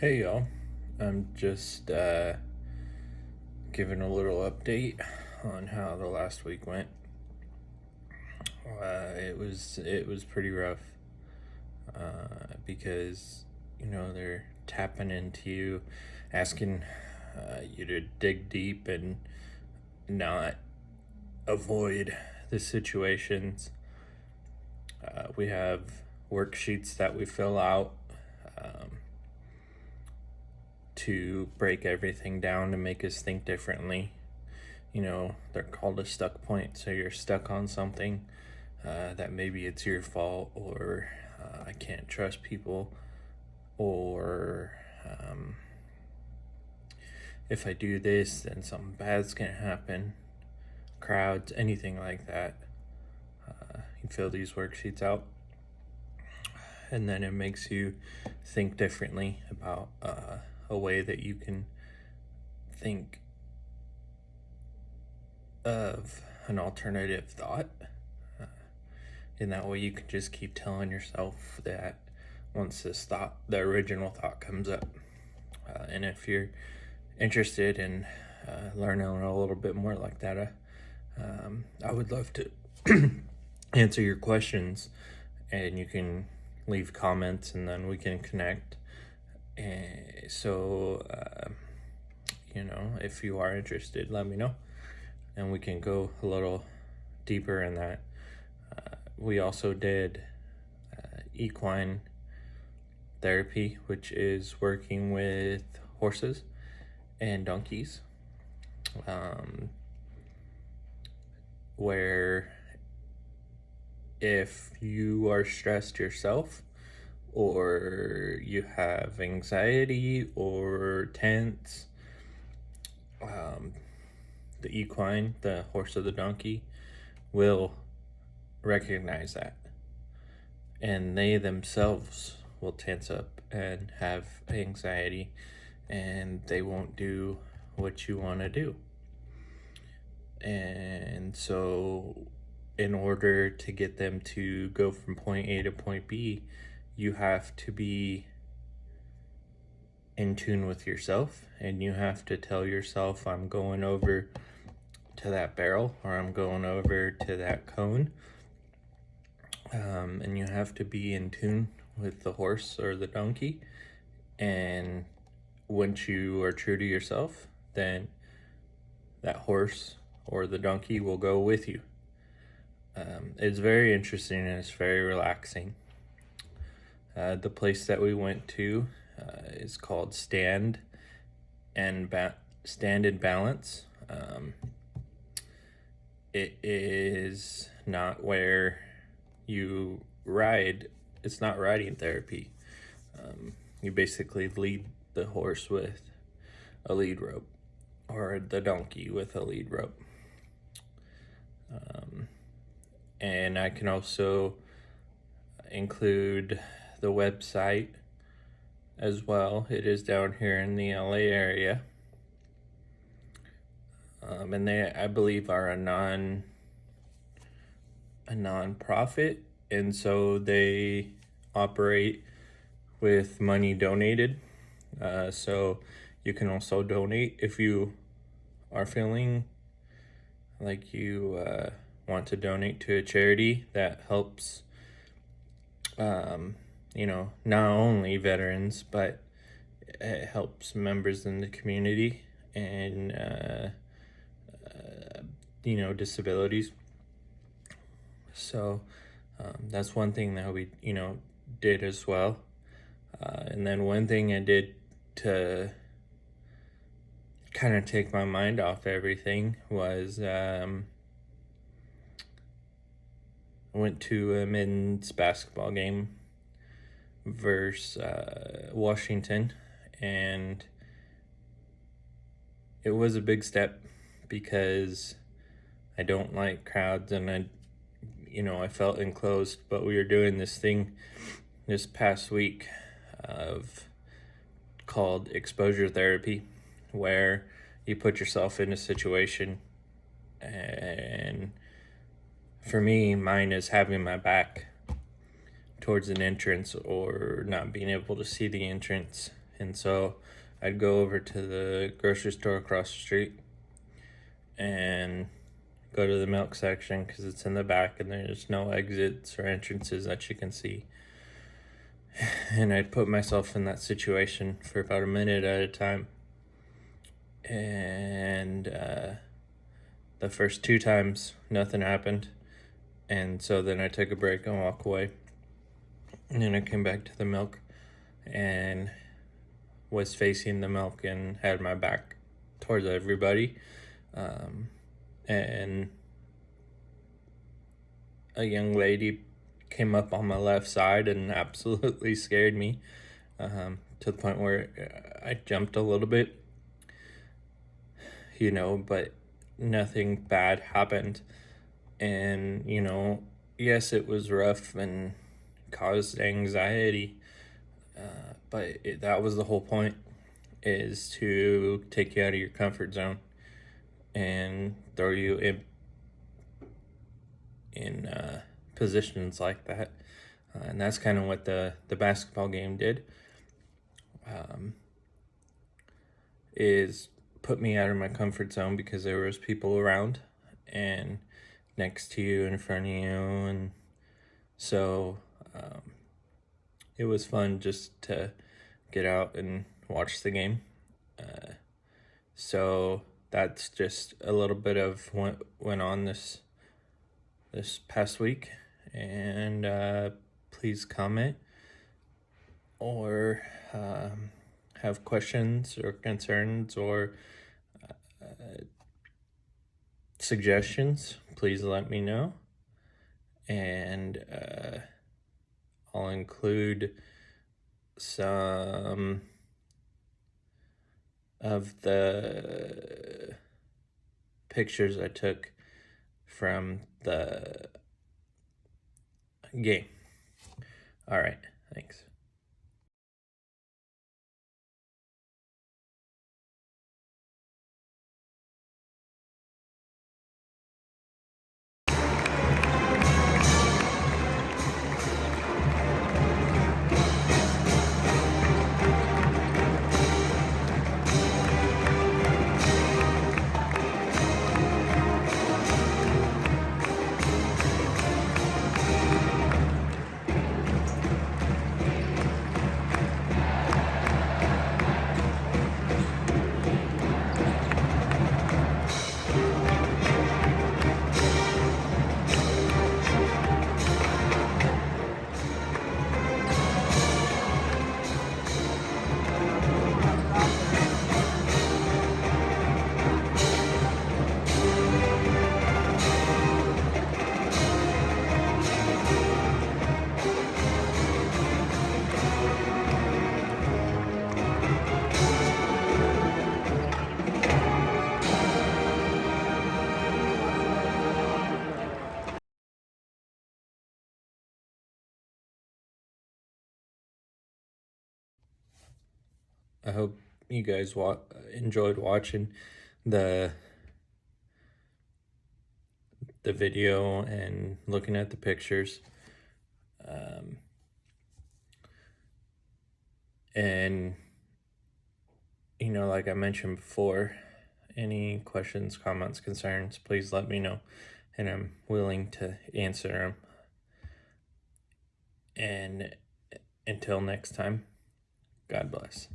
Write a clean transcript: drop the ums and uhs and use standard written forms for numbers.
Hey y'all, I'm just giving a little update on how the last week went. It was pretty rough because they're tapping into you, asking you to dig deep and not avoid the situations. We have worksheets that we fill out to break everything down to make us think differently. They're called a stuck point, so you're stuck on something that maybe it's your fault, or I can't trust people, or if I do this, then something bad's gonna happen. Crowds, anything like that. You fill these worksheets out, and then it makes you think differently about a way that you can think of an alternative thought. In that way, you can just keep telling yourself that once the original thought comes up. And if you're interested in learning a little bit more like that, I would love to answer your questions, and you can leave comments and then we can connect. And so, if you are interested, let me know and we can go a little deeper in that. We also did equine therapy, which is working with horses and donkeys, where if you are stressed yourself, or you have anxiety or tense, the equine, the horse or the donkey, will recognize that, and they themselves will tense up and have anxiety, and they won't do what you want to do. And so in order to get them to go from point A to point B, you have to be in tune with yourself, and you have to tell yourself, I'm going over to that barrel, or I'm going over to that cone. And you have to be in tune with the horse or the donkey. And once you are true to yourself, then that horse or the donkey will go with you. It's very interesting and it's very relaxing. The place that we went to is called Stand and Balance. It is not where you ride. It's not riding therapy. You basically lead the horse with a lead rope, or the donkey with a lead rope. And I can also include the website as well. It is down here in the LA area. And they, I believe, are a nonprofit, and so they operate with money donated. So you can also donate if you are feeling like you want to donate to a charity that helps, not only veterans, but it helps members in the community and, disabilities. So that's one thing that we, did as well. And then one thing I did to kind of take my mind off everything was I went to a men's basketball game versus Washington, and it was a big step because I don't like crowds, and I felt enclosed. But we were doing this thing this past week called exposure therapy, where you put yourself in a situation, and for me, mine is having my back towards an entrance or not being able to see the entrance, And so I'd go over to the grocery store across the street and go to the milk section because it's in the back and there's no exits or entrances that you can see. And I'd put myself in that situation for about a minute at a time. And the first 2 times, nothing happened. And so then I took a break and walked away. And then I came back to the milk and was facing the milk and had my back towards everybody. And a young lady came up on my left side and absolutely scared me, to the point where I jumped a little bit, but nothing bad happened. And, yes, it was rough and caused anxiety, but that was the whole point, is to take you out of your comfort zone and throw you in positions like that. And that's kind of what the basketball game did, is put me out of my comfort zone because there was people around and next to you, in front of you, and so it was fun just to get out and watch the game. So that's just a little bit of what went on this past week, and please comment or have questions or concerns or suggestions. Please let me know, and I'll include some of the pictures I took from the game. All right, thanks. I hope you guys enjoyed watching the video and looking at the pictures. And like I mentioned before, any questions, comments, concerns, please let me know, and I'm willing to answer them. And until next time, God bless.